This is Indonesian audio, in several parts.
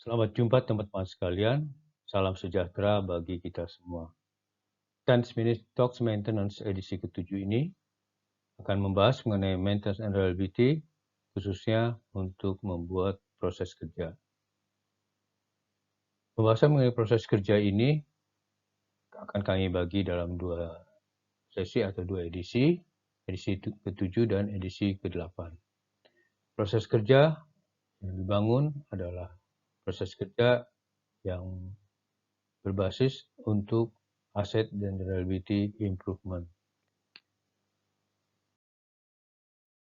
Selamat jumpa teman-teman sekalian. Salam sejahtera bagi kita semua. 10 Minutes Talks Maintenance edisi ke-7 ini akan membahas mengenai maintenance and reliability, khususnya untuk membuat proses kerja. Pembahasan mengenai proses kerja ini akan kami bagi dalam 2 sesi atau 2 edisi ke-7 dan edisi ke-8. Proses kerja yang dibangun adalah proses kerja yang berbasis untuk asset dan reliability improvement.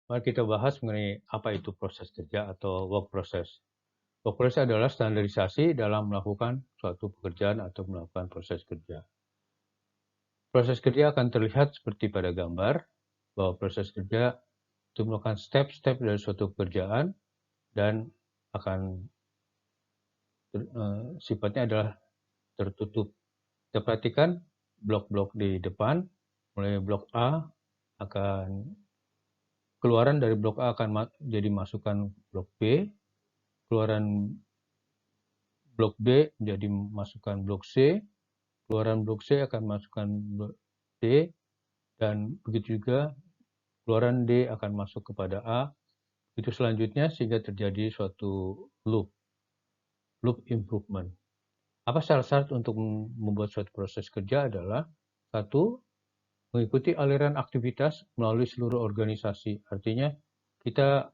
Mari kita bahas mengenai apa itu proses kerja atau work process. Work process adalah standarisasi dalam melakukan suatu pekerjaan atau melakukan proses kerja. Proses kerja akan terlihat seperti pada gambar, bahwa proses kerja itu melakukan step-step dari suatu pekerjaan dan akan sifatnya adalah tertutup. Kita perhatikan blok-blok di depan, mulai blok A akan keluaran dari blok A akan jadi masukkan blok B, keluaran blok B menjadi masukkan blok C, keluaran blok C akan masukkan blok D, dan begitu juga keluaran D akan masuk kepada A, itu selanjutnya sehingga terjadi suatu loop improvement. Apa syarat-syarat untuk membuat suatu proses kerja adalah, 1, mengikuti aliran aktivitas melalui seluruh organisasi. Artinya kita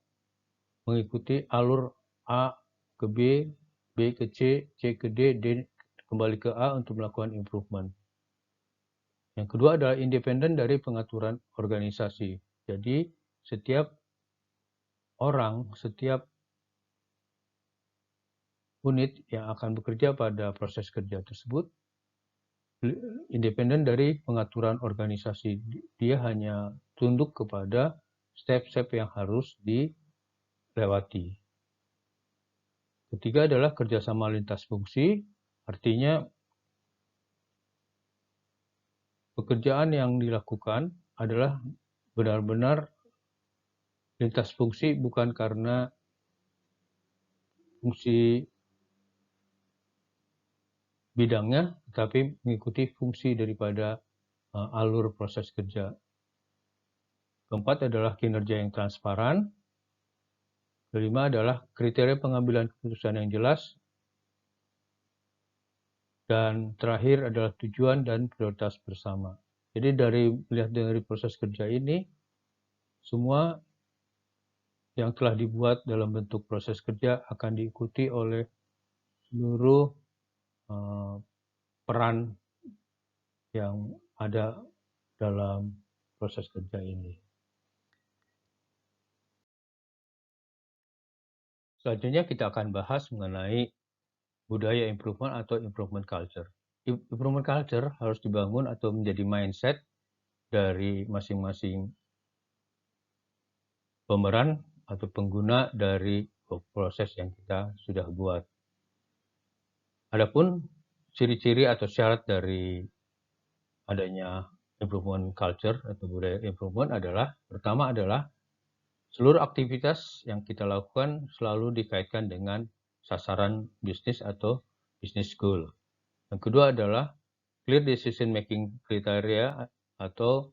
mengikuti alur A ke B, B ke C, C ke D, D kembali ke A untuk melakukan improvement. Yang kedua adalah independen dari pengaturan organisasi. Jadi setiap orang, setiap unit yang akan bekerja pada proses kerja tersebut independen dari pengaturan organisasi. Dia hanya tunduk kepada step-step yang harus dilewati. Ketiga adalah kerjasama lintas fungsi, artinya pekerjaan yang dilakukan adalah benar-benar lintas fungsi, bukan karena fungsi bidangnya, tetapi mengikuti fungsi daripada alur proses kerja. Keempat adalah kinerja yang transparan. Kelima adalah kriteria pengambilan keputusan yang jelas. Dan terakhir adalah tujuan dan prioritas bersama. Jadi melihat dari proses kerja ini, semua yang telah dibuat dalam bentuk proses kerja akan diikuti oleh seluruh peran yang ada dalam proses kerja ini. Selanjutnya kita akan bahas mengenai budaya improvement atau improvement culture. Improvement culture harus dibangun atau menjadi mindset dari masing-masing pemeran atau pengguna dari proses yang kita sudah buat. Adapun ciri-ciri atau syarat dari adanya improvement culture atau budaya improvement adalah, pertama adalah seluruh aktivitas yang kita lakukan selalu dikaitkan dengan sasaran bisnis atau business goal. Yang kedua adalah clear decision making kriteria atau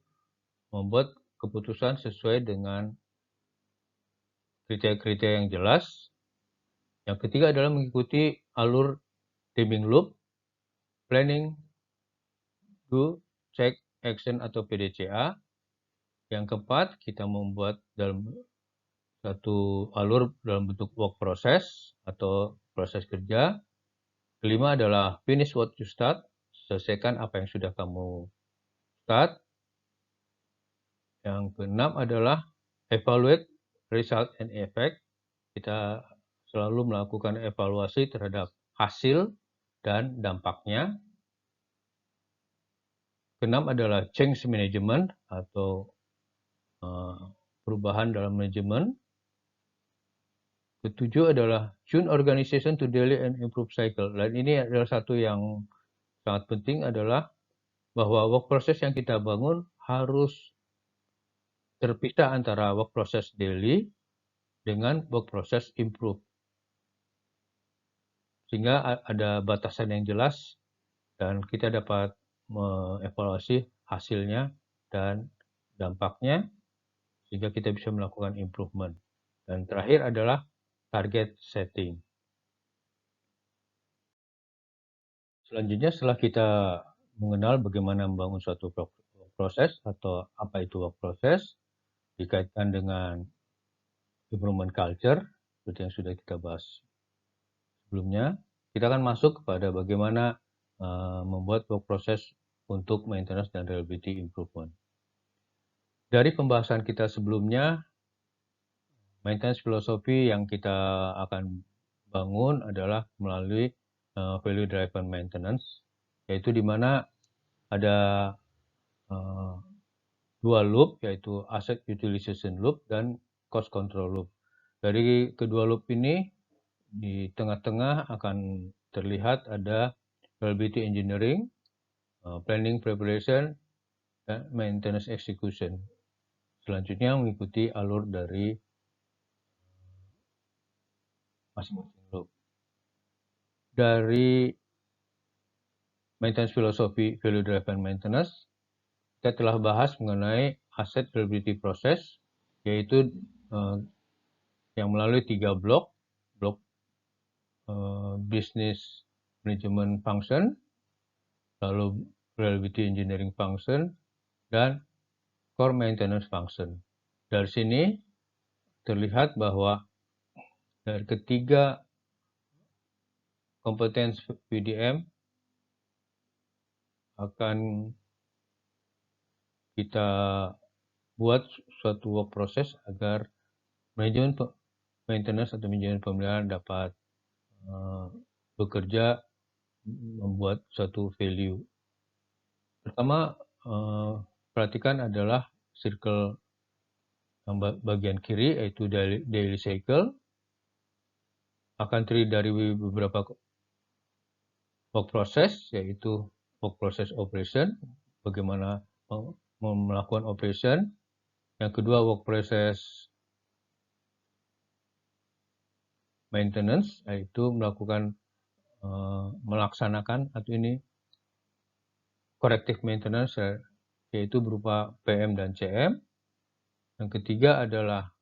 membuat keputusan sesuai dengan kriteria-kriteria yang jelas. Yang ketiga adalah mengikuti alur timing loop, planning, do, check, action atau PDCA. Yang keempat, kita membuat dalam satu alur dalam bentuk work process atau proses kerja. Kelima adalah finish what you start, selesaikan apa yang sudah kamu start. Yang keenam adalah evaluate result and effect. Kita selalu melakukan evaluasi terhadap hasil dan dampaknya. Keenam adalah change management atau perubahan dalam manajemen. Ketujuh adalah tune organization to daily and improve cycle. Dan ini adalah satu yang sangat penting adalah bahwa work process yang kita bangun harus terpisah antara work process daily dengan work process improve. sehingga ada batasan yang jelas dan kita dapat mengevaluasi hasilnya dan dampaknya sehingga kita bisa melakukan improvement. Dan terakhir adalah target setting. Selanjutnya setelah kita mengenal bagaimana membangun suatu proses atau apa itu work process dikaitkan dengan improvement culture seperti yang sudah kita bahas sebelumnya, kita akan masuk kepada bagaimana membuat work process untuk maintenance dan reliability improvement. Dari pembahasan kita sebelumnya, maintenance filosofi yang kita akan bangun adalah melalui value driven maintenance, yaitu di mana ada dua loop, yaitu asset utilization loop dan cost control loop. Dari kedua loop ini, di tengah-tengah akan terlihat ada reliability engineering, planning preparation, dan maintenance execution. Selanjutnya mengikuti alur dari masing-masing loop. Dari maintenance filosofi value driven maintenance, kita telah bahas mengenai asset reliability process, yaitu yang melalui 3 blok business management function, lalu reliability engineering function, dan core maintenance function. Dari sini terlihat bahwa dari ketiga kompetensi VDM akan kita buat suatu work process agar manajemen maintenance atau manajemen pemeliharaan dapat bekerja membuat suatu value. Pertama, perhatikan adalah circle yang bagian kiri, yaitu daily cycle, akan terdiri dari beberapa work process, yaitu work process operation, bagaimana melakukan operation. Yang kedua, work process maintenance, yaitu melaksanakan atau ini corrective maintenance, yaitu berupa PM dan CM. Yang ketiga adalah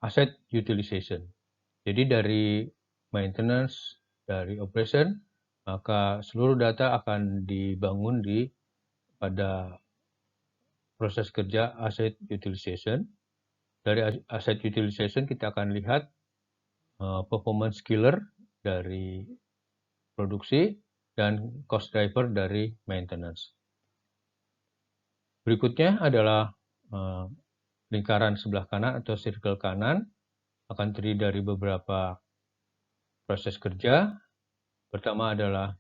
asset utilization. Jadi dari maintenance, dari operation, maka seluruh data akan dibangun pada proses kerja asset utilization. Dari asset utilization kita akan lihat performance killer dari produksi dan cost driver dari maintenance. Berikutnya adalah lingkaran sebelah kanan atau circle kanan, akan terdiri dari beberapa proses kerja. Pertama adalah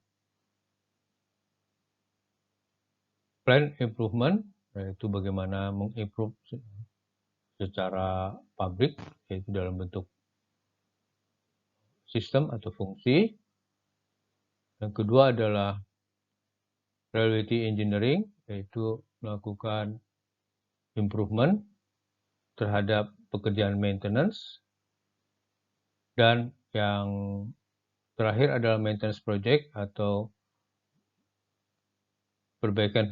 plan improvement, yaitu bagaimana mengimprove secara pabrik, yaitu dalam bentuk sistem atau fungsi. Yang kedua adalah reliability engineering, yaitu melakukan improvement terhadap pekerjaan maintenance. Dan yang terakhir adalah maintenance project atau perbaikan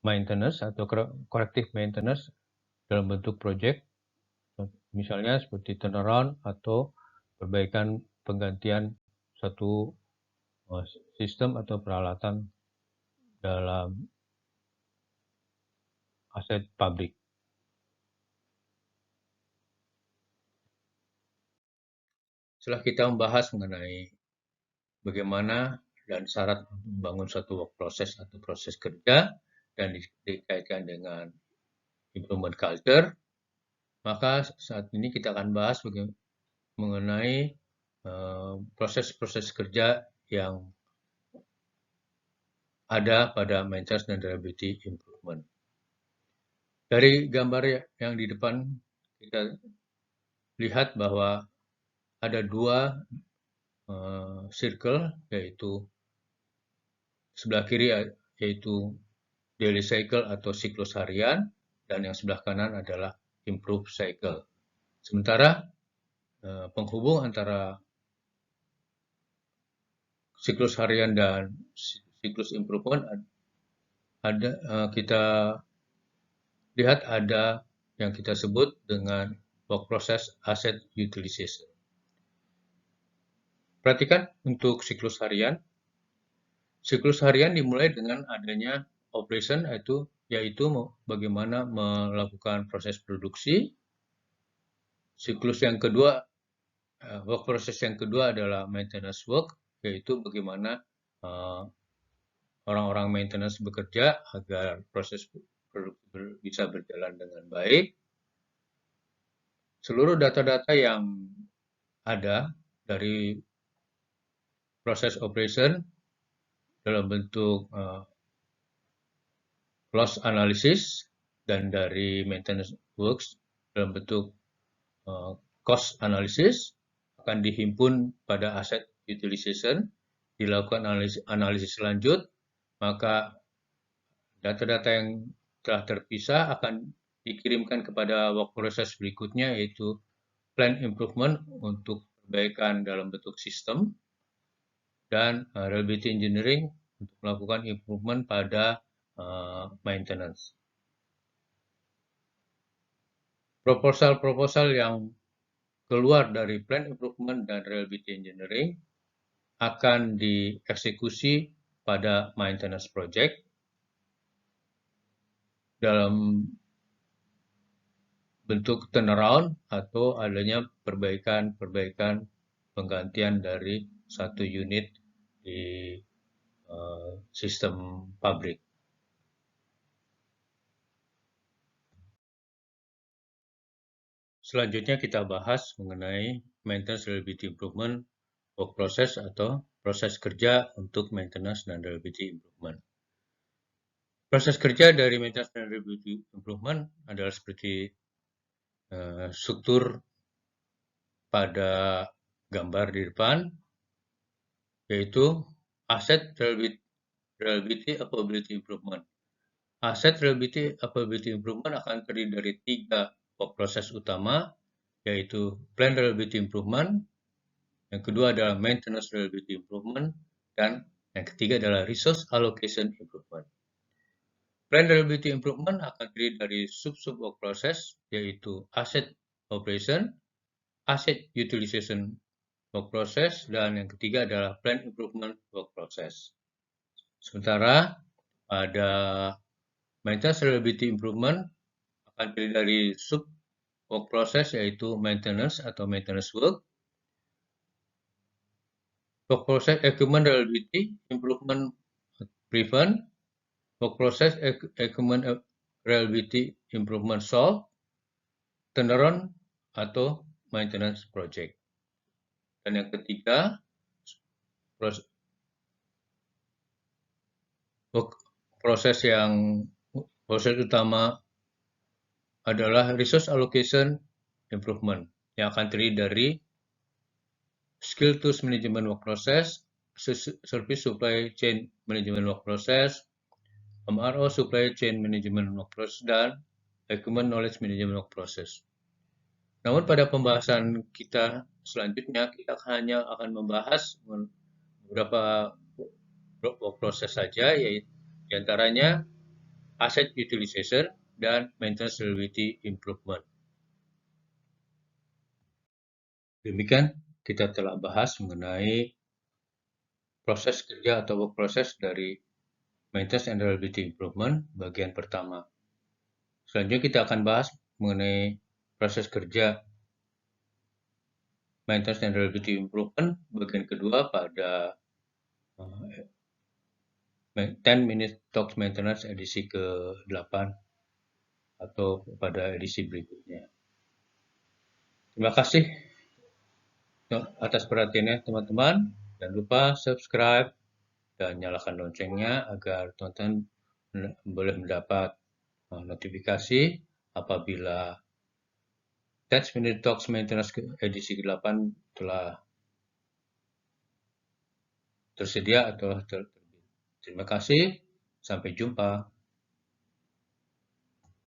maintenance atau corrective maintenance dalam bentuk project. Misalnya seperti turnaround atau perbaikan penggantian satu sistem atau peralatan dalam aset pabrik. Setelah kita membahas mengenai bagaimana dan syarat membangun suatu work process atau proses kerja dan dikaitkan dengan improvement culture, maka saat ini kita akan bahas mengenai proses-proses kerja yang ada pada maintenance dan reliability improvement. Dari gambar yang di depan kita lihat bahwa ada dua circle, yaitu sebelah kiri yaitu daily cycle atau siklus harian, dan yang sebelah kanan adalah improve cycle. Sementara penghubung antara siklus harian dan siklus improvement kita lihat ada yang kita sebut dengan work process asset utilization. Perhatikan untuk siklus harian. Siklus harian dimulai dengan adanya operation, yaitu bagaimana melakukan proses produksi. Siklus yang kedua, work process yang kedua adalah maintenance work, yaitu bagaimana orang-orang maintenance bekerja agar proses produksi bisa berjalan dengan baik. Seluruh data-data yang ada dari proses operation dalam bentuk loss analysis dan dari maintenance works dalam bentuk cost analysis akan dihimpun pada asset utilization, dilakukan analisis lanjut, maka data-data yang telah terpisah akan dikirimkan kepada work process berikutnya, yaitu plan improvement untuk perbaikan dalam bentuk sistem, dan reliability engineering untuk melakukan improvement pada maintenance. Proposal-proposal yang keluar dari plan improvement dan reliability engineering akan dieksekusi pada maintenance project dalam bentuk turnaround atau adanya perbaikan penggantian dari satu unit di sistem pabrik. Selanjutnya kita bahas mengenai maintenance reliability improvement work process atau proses kerja untuk maintenance dan reliability improvement. Proses kerja dari maintenance dan reliability improvement adalah seperti struktur pada gambar di depan, yaitu asset reliability capability improvement. Asset reliability capability improvement akan terdiri dari 3 work process utama, yaitu plan reliability improvement, yang kedua adalah maintenance reliability improvement, dan yang ketiga adalah resource allocation improvement. Plan reliability improvement akan terdiri dari sub-sub work process, yaitu asset operation, asset utilization work process, dan yang ketiga adalah plan improvement work process. Sementara pada maintenance reliability improvement akan terdiri dari sub work process, yaitu maintenance atau maintenance work, work process equipment reliability improvement prevent, work process equipment reliability improvement solve, turnaround atau maintenance project. Dan yang ketiga, proses utama adalah resource allocation improvement, yang akan terdiri dari skill tools management work process, service supply chain management work process, MRO supply chain management work process, dan equipment knowledge management work process. Namun pada pembahasan kita selanjutnya, kita hanya akan membahas beberapa work process saja, yaitu diantaranya asset utilization dan maintenance reliability improvement. Demikian kita telah bahas mengenai proses kerja atau work process dari maintenance and reliability improvement bagian pertama. Selanjutnya kita akan bahas mengenai proses kerja maintenance and reliability improvement bagian kedua pada 10 Minute Talks Maintenance edisi ke-8 atau pada edisi berikutnya. Terima kasih atas perhatiannya teman-teman. Jangan lupa subscribe dan nyalakan loncengnya agar teman-teman boleh mendapat notifikasi apabila 10 Minute Talks Maintenance edisi ke-8 telah tersedia atau terbit. Terima kasih, sampai jumpa.